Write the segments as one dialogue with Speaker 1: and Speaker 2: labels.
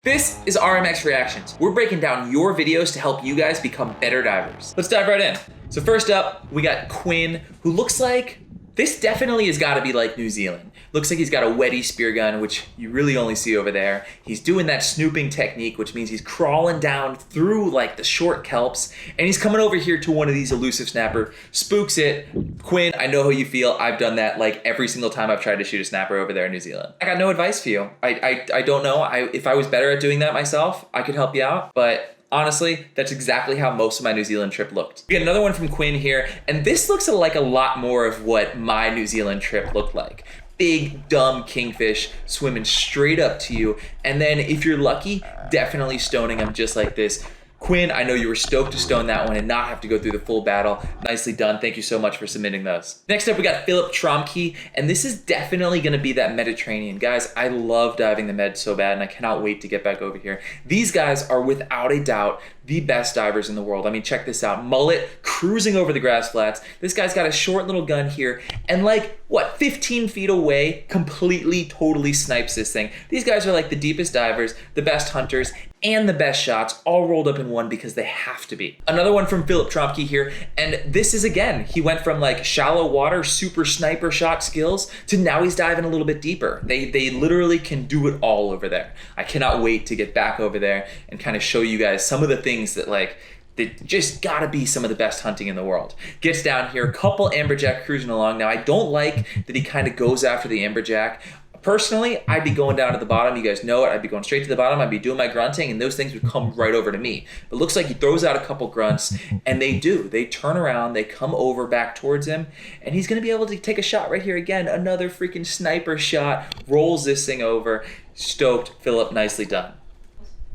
Speaker 1: This is RMX Reactions. We're breaking down your videos to help you guys become better divers. Let's dive right in. So first up, we got Quinn, who looks like, this definitely has got to be like New Zealand. Looks like he's got a wetty spear gun, which you really only see over there. He's doing that snooping technique, which means he's crawling down through like the short kelps, and he's coming over here to one of these elusive snapper, spooks it. Quinn, I know how you feel. I've done that like every single time I've tried to shoot a snapper over there in New Zealand. I got no advice for you. I don't know. If I was better at doing that myself, I could help you out, but honestly, that's exactly how most of my New Zealand trip looked. We got another one from Quinn here, and this looks like a lot more of what my New Zealand trip looked like. Big, dumb kingfish swimming straight up to you, and then if you're lucky, definitely stoning them just like this. Quinn, I know you were stoked to stone that one and not have to go through the full battle. Nicely done. Thank you so much for submitting those. Next up, we got Tromke, and this is definitely going to be that Mediterranean. Guys, I love diving the Med so bad, and I cannot wait to get back over here. These guys are without a doubt the best divers in the world. I mean, check this out. Mullet cruising over the grass flats. This guy's got a short little gun here, and like, what, 15 feet away, completely, totally snipes this thing. These guys are like the deepest divers, the best hunters, and the best shots all rolled up in one because they have to be. Another one from Tromke here, and this is, again, he went from like shallow water, super sniper shot skills, to now he's diving a little bit deeper. They literally can do it all over there. I cannot wait to get back over there and kind of show you guys some of the things that like, they just gotta be some of the best hunting in the world. Gets down here, couple amberjack cruising along. Now I don't like that he kind of goes after the amberjack. Personally, I'd be going down to the bottom. You guys know it. I'd be going straight to the bottom. I'd be doing my grunting, and those things would come right over to me. It looks like he throws out a couple grunts, and they do. They turn around, they come over back towards him, and he's going to be able to take a shot right here again. Another freaking sniper shot. Rolls this thing over. Stoked. Philip, nicely done.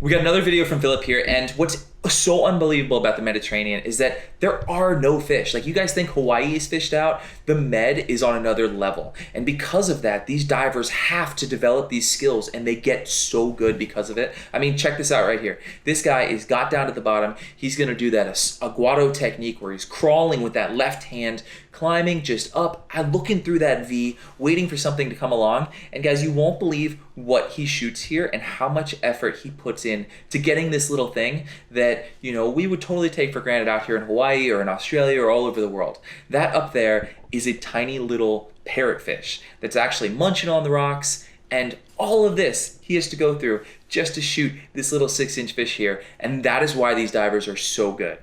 Speaker 1: We got another video from Philip here, and what's so unbelievable about the Mediterranean is that there are no fish. Like, you guys think Hawaii is fished out? The Med is on another level. And because of that, these divers have to develop these skills, and they get so good because of it. I mean, check this out right here. This guy is got down to the bottom. He's gonna do that aguado technique where he's crawling with that left hand, climbing just up, looking through that V, waiting for something to come along. And guys, you won't believe what he shoots here and how much effort he puts in to getting this little thing that, you know, we would totally take for granted out here in Hawaii or in Australia or all over the world. That up there is a tiny little parrotfish that's actually munching on the rocks, and all of this he has to go through just to shoot this little 6-inch fish here, and that is why these divers are so good.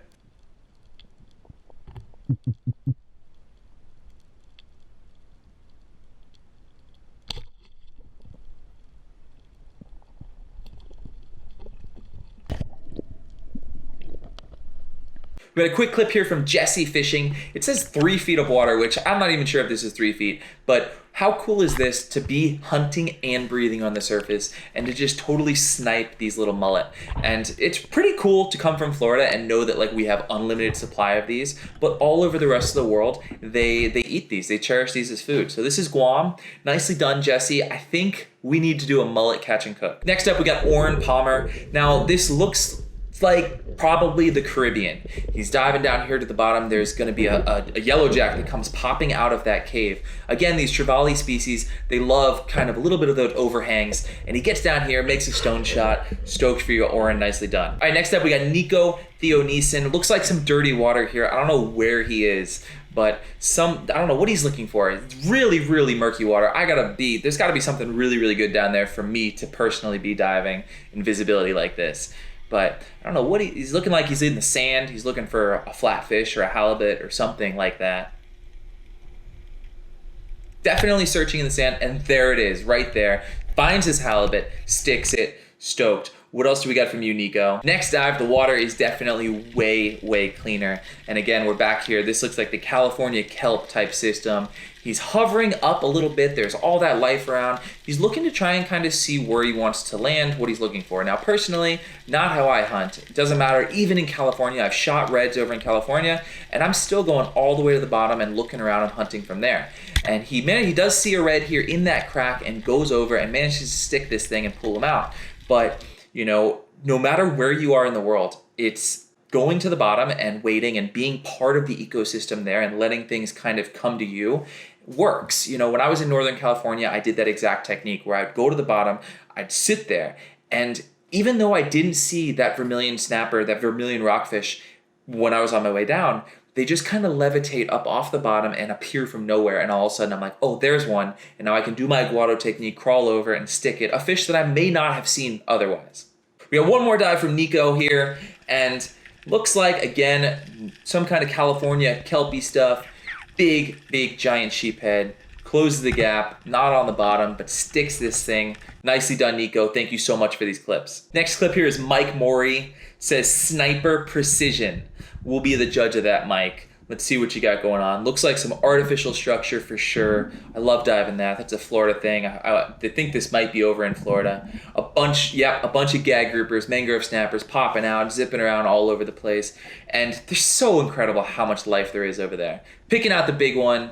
Speaker 1: We got a quick clip here from Jesse fishing. It says 3 feet of water, which I'm not even sure if this is 3 feet, but how cool is this to be hunting and breathing on the surface and to just totally snipe these little mullet? And it's pretty cool to come from Florida and know that like we have unlimited supply of these, but all over the rest of the world, they eat these, they cherish these as food. So this is Guam. Nicely done, Jesse. I think we need to do a mullet catch and cook. Next up, we got Oran Palmer. Now this looks like probably the Caribbean. He's diving down here to the bottom. There's going to be a yellowjack that comes popping out of that cave. Again, these trevally species, they love kind of a little bit of those overhangs, and he gets down here, makes a stone shot. Stoked for you, Oran. Nicely done. All right, next up we got Nico Theoneson. Looks like some dirty water here. I don't know where he is, but I don't know what he's looking for. It's really, really murky water. There's gotta be something really, really good down there for me to personally be diving in visibility like this. But I don't know what he's looking like. He's in the sand. He's looking for a flatfish or a halibut or something like that. Definitely searching in the sand, and there it is, right there. Finds his halibut, sticks it, stoked. What else do we got from you, Nico? Next dive, the water is definitely way, way cleaner. And again, we're back here. This looks like the California kelp type system. He's hovering up a little bit. There's all that life around. He's looking to try and kind of see where he wants to land, what he's looking for. Now, personally, not how I hunt. It doesn't matter. Even in California, I've shot reds over in California, and I'm still going all the way to the bottom and looking around and hunting from there. And he does see a red here in that crack and goes over and manages to stick this thing and pull him out. But you know, no matter where you are in the world, it's going to the bottom and waiting and being part of the ecosystem there and letting things kind of come to you works. You know, when I was in Northern California, I did that exact technique where I'd go to the bottom, I'd sit there, and even though I didn't see that vermilion snapper, that vermilion rockfish when I was on my way down, they just kind of levitate up off the bottom and appear from nowhere. And all of a sudden I'm like, oh, there's one. And now I can do my guado technique, crawl over and stick it, a fish that I may not have seen otherwise. We got one more dive from Nico here, and looks like, again, some kind of California kelpie stuff. Big, big, giant sheephead. Closes the gap, not on the bottom, but sticks this thing. Nicely done, Nico. Thank you so much for these clips. Next clip here is Mike Morey. Says sniper precision. We'll be the judge of that, Mike. Let's see what you got going on. Looks like some artificial structure for sure. I love diving that. That's a Florida thing. I think this might be over in Florida. A bunch of gag groupers, mangrove snappers popping out, zipping around all over the place. And they're so incredible how much life there is over there. Picking out the big one,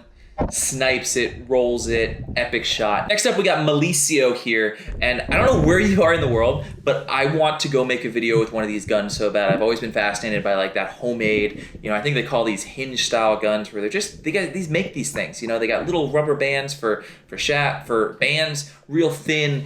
Speaker 1: snipes it, rolls it, epic shot. Next up, we got Malicio here, and I don't know where you are in the world, but I want to go make a video with one of these guns so bad. I've always been fascinated by like that homemade, I think they call these hinge style guns, where they make these things, they got little rubber bands for bands, real thin,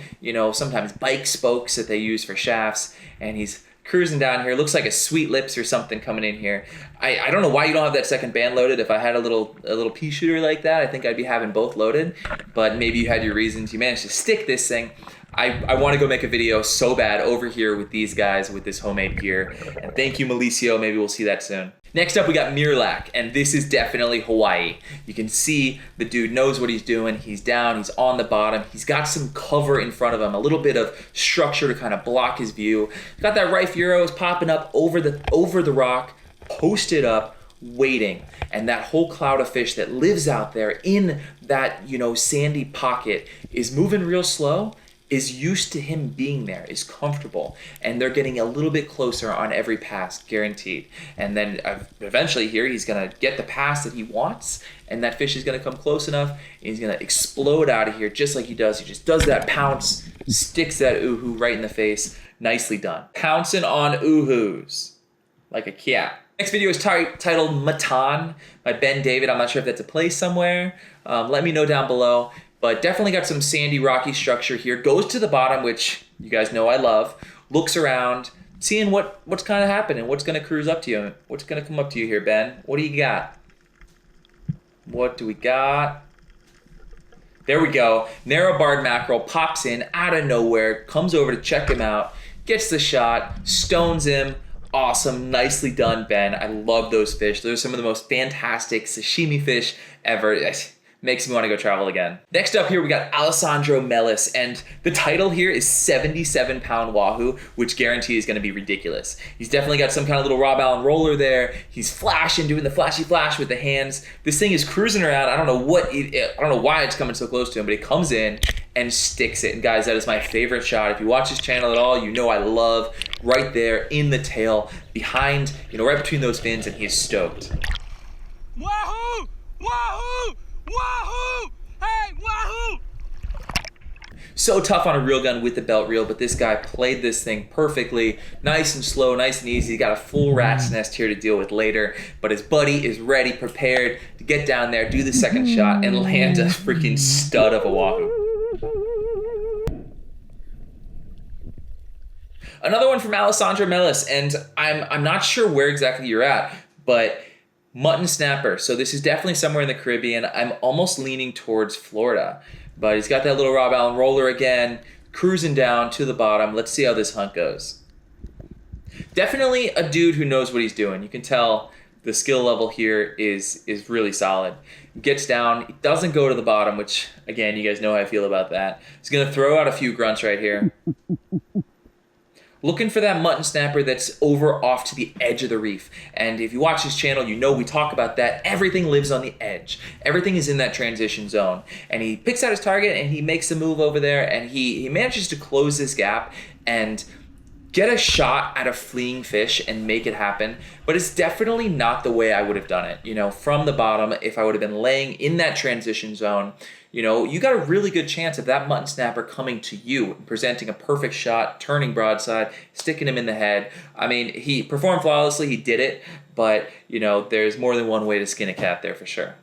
Speaker 1: sometimes bike spokes that they use for shafts, and he's cruising down here. Looks like a Sweet Lips or something coming in here. I don't know why you don't have that second band loaded. If I had a little pea shooter like that, I think I'd be having both loaded, but maybe you had your reasons. You managed to stick this thing. I want to go make a video so bad over here with these guys with this homemade gear. And thank you, Malicio. Maybe we'll see that soon. Next up, we got Mirlac, and this is definitely Hawaii. You can see the dude knows what he's doing. He's down, he's on the bottom. He's got some cover in front of him, a little bit of structure to kind of block his view. Got that Rife Euros popping up over the rock, posted up, waiting. And that whole cloud of fish that lives out there in that, sandy pocket is moving real slow, is used to him being there, is comfortable, and they're getting a little bit closer on every pass, guaranteed. And then eventually here, he's gonna get the pass that he wants, and that fish is gonna come close enough, and he's gonna explode out of here just like he does. He just does that pounce, sticks that uhu right in the face. Nicely done. Pouncing on uhus like a cat. Next video is titled Matan by Ben David. I'm not sure if that's a place somewhere. Let me know down below. But definitely got some sandy, rocky structure here. Goes to the bottom, which you guys know I love. Looks around, seeing what's kind of happening, what's going to cruise up to you. What's going to come up to you here, Ben? What do you got? What do we got? There we go. Narrow barred mackerel pops in out of nowhere, comes over to check him out, gets the shot, stones him. Awesome. Nicely done, Ben. I love those fish. Those are some of the most fantastic sashimi fish ever. Makes me want to go travel again. Next up here, we got Alessandro Melis, and the title here is 77-pound wahoo, which guarantee is going to be ridiculous. He's definitely got some kind of little Rob Allen roller there. He's flashing, doing the flashy flash with the hands. This thing is cruising around. I don't know why it's coming so close to him, but he comes in and sticks it. And guys, that is my favorite shot. If you watch his channel at all, you know I love right there in the tail, behind, right between those fins, and he's stoked.
Speaker 2: Wahoo! Wahoo! Wahoo! Hey, wahoo!
Speaker 1: So tough on a reel gun with the belt reel, but this guy played this thing perfectly. Nice and slow, nice and easy. He got a full rat's nest here to deal with later, but his buddy is ready, prepared to get down there, do the second shot, and land a freaking stud of a wahoo. Another one from Alessandro Melis, and I'm not sure where exactly you're at, but mutton snapper. So this is definitely somewhere in the Caribbean. I'm almost leaning towards Florida, but he's got that little Rob Allen roller again, cruising down to the bottom. Let's see how this hunt goes. Definitely a dude who knows what he's doing. You can tell the skill level here is really solid. Gets down, he doesn't go to the bottom, which again, you guys know how I feel about that. He's gonna throw out a few grunts right here. Looking for that mutton snapper that's over off to the edge of the reef. And if you watch his channel, you know we talk about that. Everything lives on the edge. Everything is in that transition zone. And he picks out his target and he makes a move over there, and he manages to close this gap and get a shot at a fleeing fish and make it happen. But it's definitely not the way I would have done it. From the bottom, if I would have been laying in that transition zone, you got a really good chance of that mutton snapper coming to you, presenting a perfect shot, turning broadside, sticking him in the head. I mean, he performed flawlessly, he did it, but, there's more than one way to skin a cat there for sure.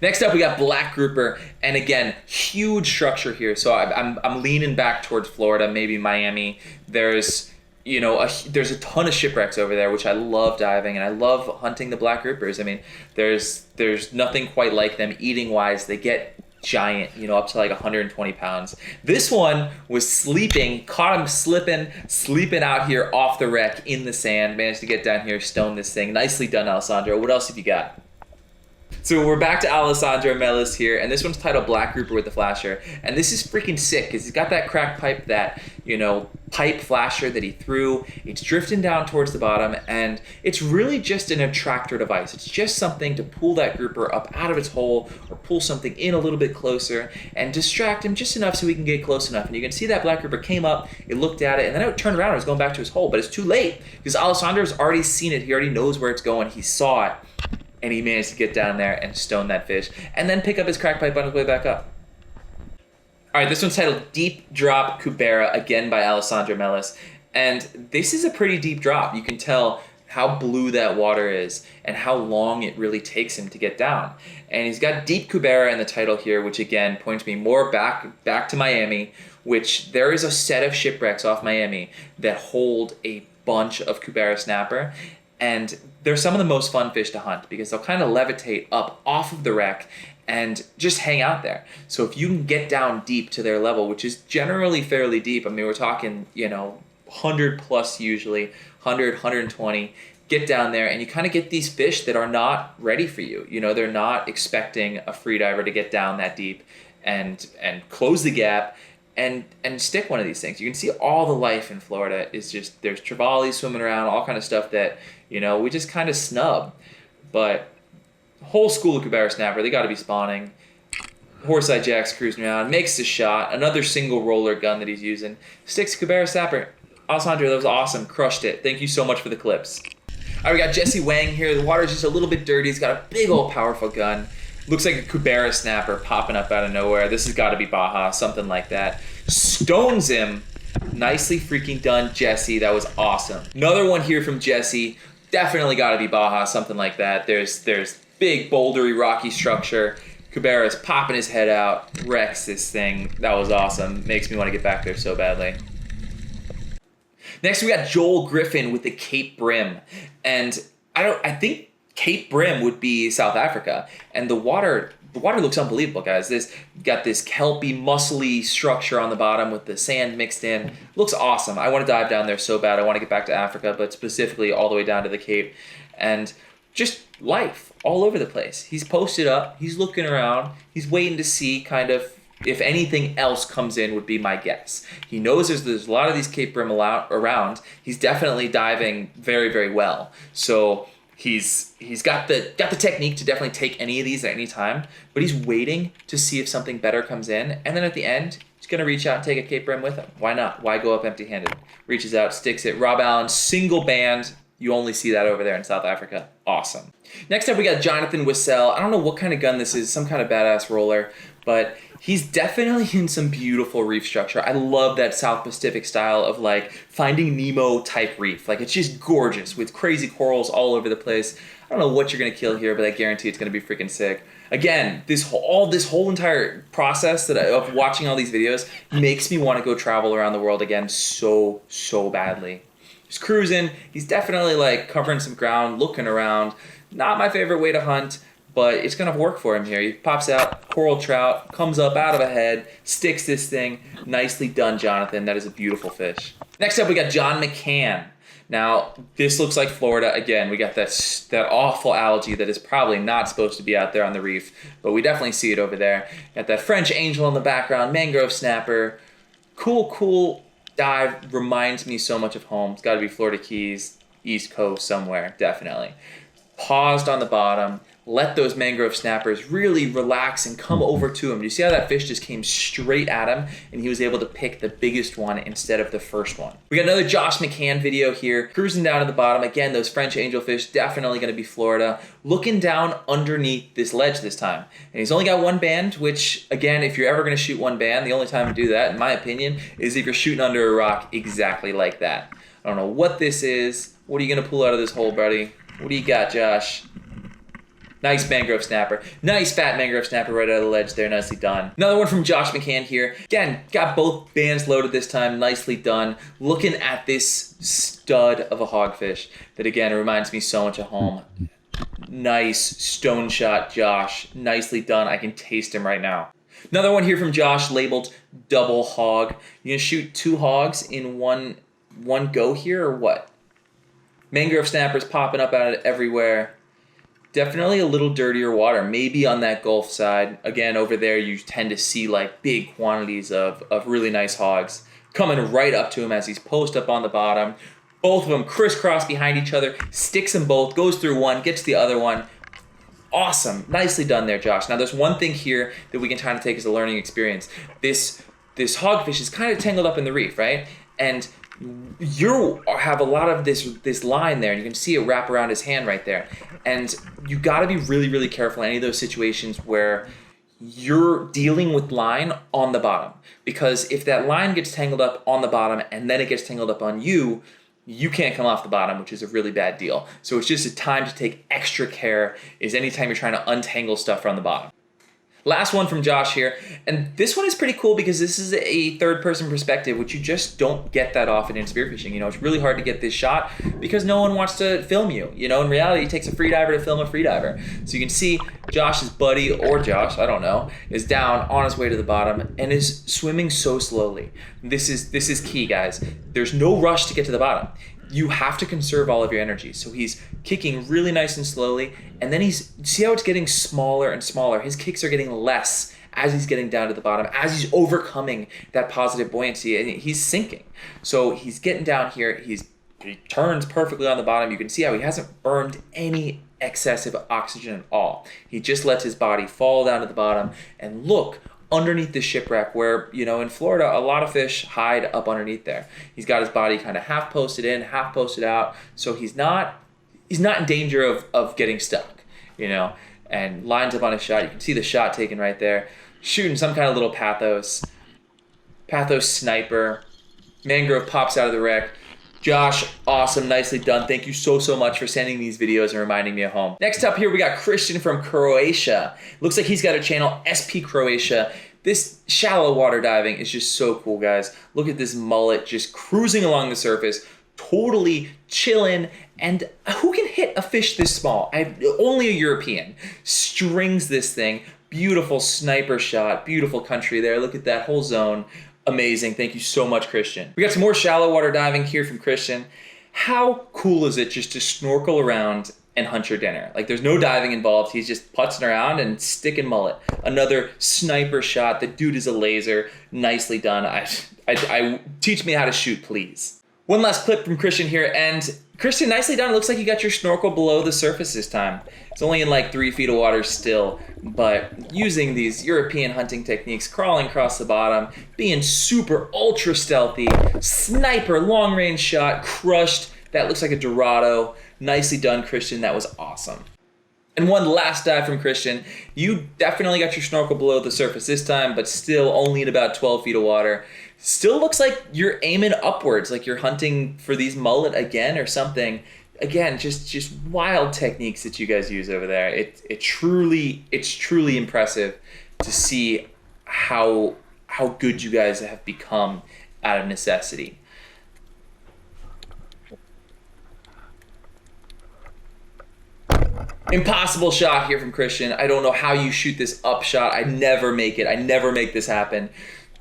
Speaker 1: Next up, we got black grouper, and again, huge structure here. So I'm leaning back towards Florida, maybe Miami. There's there's a ton of shipwrecks over there, which I love diving, and I love hunting the black groupers. I mean, there's nothing quite like them eating wise. They get giant, up to like 120 pounds. This one was sleeping, caught him sleeping out here off the wreck in the sand. Managed to get down here, stone this thing. Nicely done, Alessandro. What else have you got? So we're back to Alessandro Melis here, and this one's titled Black Grouper with the Flasher. And this is freaking sick, because he's got that cracked pipe, that, pipe flasher that he threw. It's drifting down towards the bottom, and it's really just an attractor device. It's just something to pull that grouper up out of its hole, or pull something in a little bit closer, and distract him just enough so we can get close enough. And you can see that black grouper came up, it looked at it, and then it turned around and was going back to his hole. But it's too late, because Alessandro's already seen it. He already knows where it's going. He saw it. And he managed to get down there and stone that fish, and then pick up his crack pipe on his way back up. All right, this one's titled Deep Drop Cubera, again by Alessandro Melis. And this is a pretty deep drop. You can tell how blue that water is and how long it really takes him to get down. And he's got Deep Cubera in the title here, which again points me more back to Miami, which there is a set of shipwrecks off Miami that hold a bunch of Cubera snapper. And they're some of the most fun fish to hunt, because they'll kind of levitate up off of the wreck and just hang out there. So if you can get down deep to their level, which is generally fairly deep, I mean, we're talking, 100 plus usually, 100, 120, get down there and you kind of get these fish that are not ready for you. They're not expecting a freediver to get down that deep and close the gap and stick one of these things. You can see all the life in Florida is just, there's trevallies swimming around, all kind of stuff that, we just kind of snub. But whole school of Cubera snapper, they got to be spawning. Horseye Jack's cruising around, makes the shot, another single roller gun that he's using. Sticks Cubera snapper. Alessandro, that was awesome, crushed it. Thank you so much for the clips. All right, we got Jesse Wang here. The water's just a little bit dirty. He's got a big old powerful gun. Looks like a Cubera snapper popping up out of nowhere. This has got to be Baja, something like that. Stones him. Nicely freaking done, Jesse. That was awesome. Another one here from Jesse. Definitely got to be Baja, something like that. There's big bouldery rocky structure. Cubera's popping his head out, wrecks this thing. That was awesome. Makes me want to get back there so badly. Next we got Joel Griffin with the Cape Brim. And I think Cape Brim would be South Africa. And the water looks unbelievable, guys. This got this kelpy, muscly structure on the bottom with the sand mixed in. Looks awesome. I want to dive down there so bad. I want to get back to Africa, but specifically all the way down to the Cape. And just life all over the place. He's posted up. He's looking around. He's waiting to see kind of if anything else comes in, would be my guess. He knows there's a lot of these Cape Brim around. He's definitely diving very, very well. So he's got the technique to definitely take any of these at any time, but he's waiting to see if something better comes in, and then at the end, he's gonna reach out and take a Cape Brim with him. Why not? Why go up empty-handed? Reaches out, sticks it. Rob Allen, single band. You only see that over there in South Africa. Awesome. Next up, we got Jonathan Wassel. I don't know what kind of gun this is, some kind of badass roller, but he's definitely in some beautiful reef structure. I love that South Pacific style of like Finding Nemo type reef. Like it's just gorgeous with crazy corals all over the place. I don't know what you're gonna kill here, but I guarantee it's gonna be freaking sick. Again, this whole entire process of watching all these videos makes me want to go travel around the world again so badly. Just cruising. He's definitely like covering some ground, looking around. Not my favorite way to hunt, but it's gonna work for him here. He pops out, coral trout, comes up out of a head, sticks this thing. Nicely done, Jonathan. That is a beautiful fish. Next up, we got John McCann. Now, this looks like Florida. Again, we got that awful algae that is probably not supposed to be out there on the reef, but we definitely see it over there. Got that French angel in the background, mangrove snapper. Cool dive. Reminds me so much of home. It's got to be Florida Keys, East Coast somewhere, definitely. Paused on the bottom. Let those mangrove snappers really relax and come over to him. Do you see how that fish just came straight at him and he was able to pick the biggest one instead of the first one? We got another Josh McCann video here, cruising down to the bottom. Again, those French angelfish, definitely going to be Florida. Looking down underneath this ledge this time. And he's only got one band, which, again, if you're ever going to shoot one band, the only time to do that, in my opinion, is if you're shooting under a rock exactly like that. I don't know what this is. What are you going to pull out of this hole, buddy? What do you got, Josh? Nice mangrove snapper. Nice fat mangrove snapper right out of the ledge there. Nicely done. Another one from Josh McCann here. Again, got both bands loaded this time. Nicely done. Looking at this stud of a hogfish that, again, reminds me so much of home. Nice stone shot, Josh. Nicely done. I can taste him right now. Another one here from Josh labeled double hog. You gonna shoot 2 hogs in one go here or what? Mangrove snappers popping up out of everywhere. Definitely a little dirtier water, maybe on that Gulf side. Again, over there you tend to see like big quantities of really nice hogs coming right up to him as he's posed up on the bottom. Both of them crisscross behind each other, sticks them both, goes through one, gets the other one. Awesome. Nicely done there, Josh. Now there's one thing here that we can kind of take as a learning experience. This hogfish is kind of tangled up in the reef, right? And you have a lot of this line there, and you can see it wrap around his hand right there. And you got to be really, really careful in any of those situations where you're dealing with line on the bottom. Because if that line gets tangled up on the bottom and then it gets tangled up on you, you can't come off the bottom, which is a really bad deal. So it's just a time to take extra care is anytime you're trying to untangle stuff from the bottom. Last one from Josh here, and this one is pretty cool because this is a third-person perspective, which you just don't get that often in spearfishing. You know, it's really hard to get this shot because no one wants to film you. You know, in reality, it takes a freediver to film a freediver. So you can see Josh's buddy, or Josh, I don't know, is down on his way to the bottom and is swimming so slowly. This is key, guys. There's no rush to get to the bottom. You have to conserve all of your energy. So he's kicking really nice and slowly, and then see how it's getting smaller and smaller. His kicks are getting less as he's getting down to the bottom, as he's overcoming that positive buoyancy, and he's sinking. So he's getting down here, he turns perfectly on the bottom. You can see how he hasn't burned any excessive oxygen at all. He just lets his body fall down to the bottom, and look, underneath the shipwreck where, you know, in Florida, a lot of fish hide up underneath there. He's got his body kind of half posted in, half posted out, so he's not in danger of getting stuck, you know, and lines up on his shot. You can see the shot taken right there, shooting some kind of little pathos sniper. Mangrove pops out of the wreck. Josh, awesome, nicely done. Thank you so much for sending these videos and reminding me of home. Next up here, we got Christian from Croatia. Looks like he's got a channel, SP Croatia. This shallow water diving is just so cool, guys. Look at this mullet just cruising along the surface, totally chilling. And who can hit a fish this small? Only a European. Strings this thing. Beautiful sniper shot, beautiful country there. Look at that whole zone. Amazing. Thank you so much, Christian. We got some more shallow water diving here from Christian. How cool is it just to snorkel around and hunt your dinner? Like, there's no diving involved. He's just putzing around and sticking mullet. Another sniper shot. The dude is a laser. Nicely done. I teach me how to shoot, please. One last clip from Christian here, and Christian, nicely done. It looks like you got your snorkel below the surface this time. It's only in like 3 feet of water still, but using these European hunting techniques, crawling across the bottom, being super ultra stealthy, sniper, long range shot, crushed. That looks like a Dorado. Nicely done, Christian. That was awesome. And one last dive from Christian. You definitely got your snorkel below the surface this time, but still only in about 12 feet of water. Still looks like you're aiming upwards, like you're hunting for these mullet again or something. Again, just wild techniques that you guys use over there. It's truly impressive to see how good you guys have become out of necessity. Impossible shot here from Christian. I don't know how you shoot this up shot. I never make it. I never make this happen.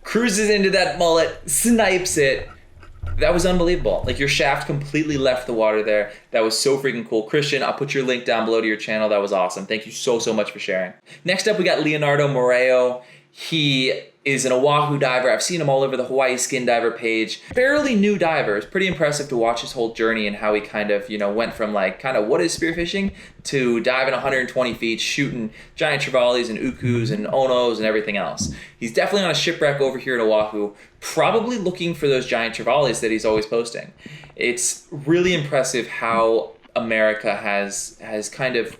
Speaker 1: Cruises into that mullet, snipes it. That was unbelievable. Like, your shaft completely left the water there. That was so freaking cool. Christian, I'll put your link down below to your channel. That was awesome. Thank you so much for sharing. Next up, we got Leonardo Moreo. He is an Oahu diver. I've seen him all over the Hawaii Skin Diver page. Fairly new diver. It's pretty impressive to watch his whole journey and how he kind of, went from like kind of what is spearfishing to diving 120 feet, shooting giant trevallies and ukus and onos and everything else. He's definitely on a shipwreck over here at Oahu, probably looking for those giant trevallies that he's always posting. It's really impressive how America has kind of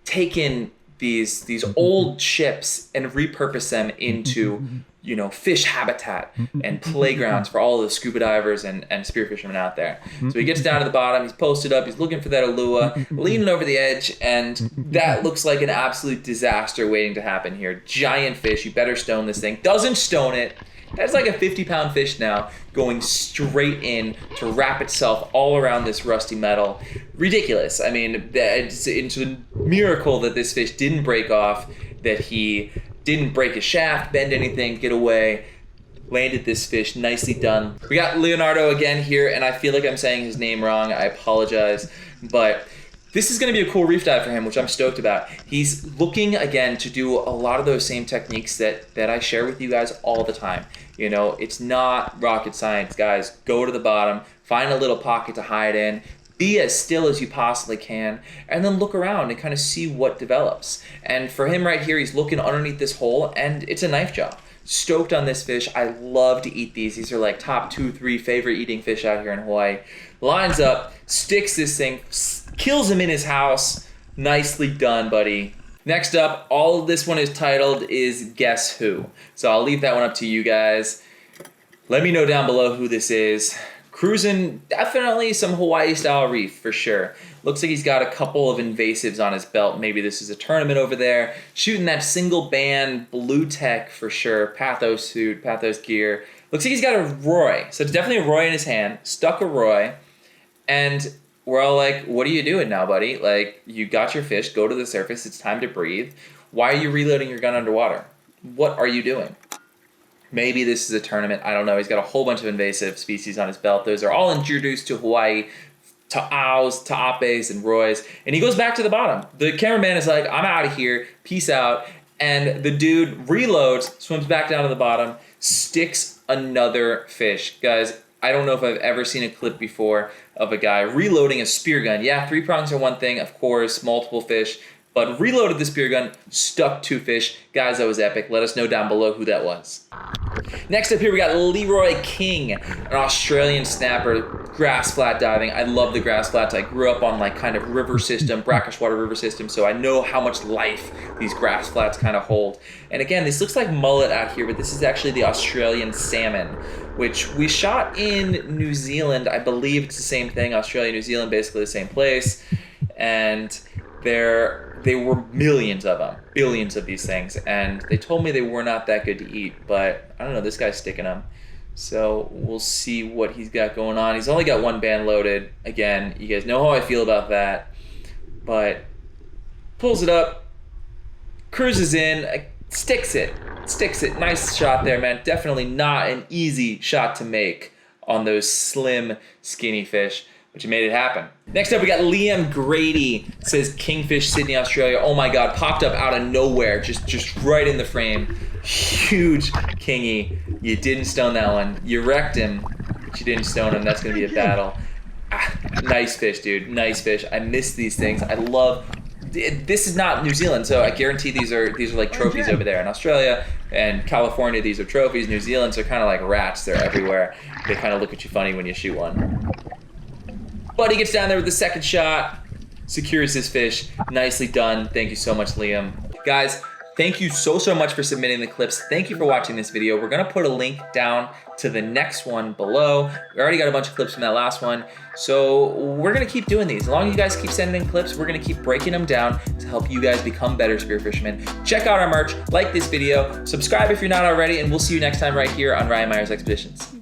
Speaker 1: taken these old ships and repurpose them into you know, fish habitat and playgrounds for all the scuba divers and spearfishermen out there. So he gets down to the bottom, he's posted up, he's looking for that Alua, leaning over the edge, and that looks like an absolute disaster waiting to happen here. Giant fish, you better stone this thing. Doesn't stone it. That's like a 50-pound fish now, going straight in to wrap itself all around this rusty metal. Ridiculous. I mean, it's a miracle that this fish didn't break off, that he didn't break a shaft, bend anything, get away. Landed this fish, nicely done. We got Leonardo again here, and I feel like I'm saying his name wrong. I apologize, but this is gonna be a cool reef dive for him, which I'm stoked about. He's looking, again, to do a lot of those same techniques that I share with you guys all the time. You know, it's not rocket science, guys. Go to the bottom, find a little pocket to hide in, be as still as you possibly can, and then look around and kind of see what develops. And for him right here, he's looking underneath this hole, and it's a knife jaw. Stoked on this fish. I love to eat these. These are like top 2-3 favorite eating fish out here in Hawaii. Lines up, sticks this thing, kills him in his house. Nicely done, buddy. Next up, all of this one is titled is Guess Who. So I'll leave that one up to you guys. Let me know down below who this is. Cruising definitely some Hawaii style reef for sure. Looks like he's got a couple of invasives on his belt. Maybe this is a tournament over there. Shooting that single band blue tech for sure. Pathos suit, pathos gear. Looks like he's got a Roy. So it's definitely a Roy in his hand. Stuck a Roy. And we're all like, what are you doing now, buddy? Like, you got your fish, go to the surface, it's time to breathe. Why are you reloading your gun underwater? What are you doing? Maybe this is a tournament, I don't know. He's got a whole bunch of invasive species on his belt. Those are all introduced to Hawaii, ta'aus, ta'apes, and roys. And he goes back to the bottom. The cameraman is like, I'm out of here, peace out. And the dude reloads, swims back down to the bottom, sticks another fish. Guys, I don't know if I've ever seen a clip before of a guy reloading a spear gun. Yeah, 3 prongs are one thing, of course, multiple fish, but reloaded the spear gun, stuck 2 fish. Guys, that was epic. Let us know down below who that was. Next up here, we got Leroy King, an Australian snapper, grass flat diving. I love the grass flats. I grew up on like kind of river system, brackish water river system, so I know how much life these grass flats kind of hold. And again, this looks like mullet out here, but this is actually the Australian salmon, which we shot in New Zealand. I believe it's the same thing. Australia, New Zealand, basically the same place. And there were millions of them, billions of these things, and they told me they were not that good to eat, but I don't know, this guy's sticking them. So we'll see what he's got going on. He's only got 1 band loaded. Again, you guys know how I feel about that, but pulls it up, cruises in, sticks it. Nice shot there, man. Definitely not an easy shot to make on those slim, skinny fish, but you made it happen. Next up, we got Liam Grady. It says Kingfish, Sydney, Australia. Oh my God, popped up out of nowhere, just right in the frame. Huge kingy. You didn't stone that one. You wrecked him, but you didn't stone him. That's gonna be a battle. Nice fish, dude, nice fish. I miss these things. I love, this is not New Zealand, so I guarantee these are like trophies over there in Australia and California. These are trophies. New Zealand's are kind of like rats. They're everywhere. They kind of look at you funny when you shoot one. But he gets down there with the second shot, secures his fish. Nicely done. Thank you so much, Liam. Guys, thank you so much for submitting the clips. Thank you for watching this video. We're gonna put a link down to the next one below. We already got a bunch of clips from that last one, so we're gonna keep doing these. As long as you guys keep sending in clips, we're gonna keep breaking them down to help you guys become better spearfishermen. Check out our merch, like this video, subscribe if you're not already, and we'll see you next time right here on Ryan Meyer's Expeditions.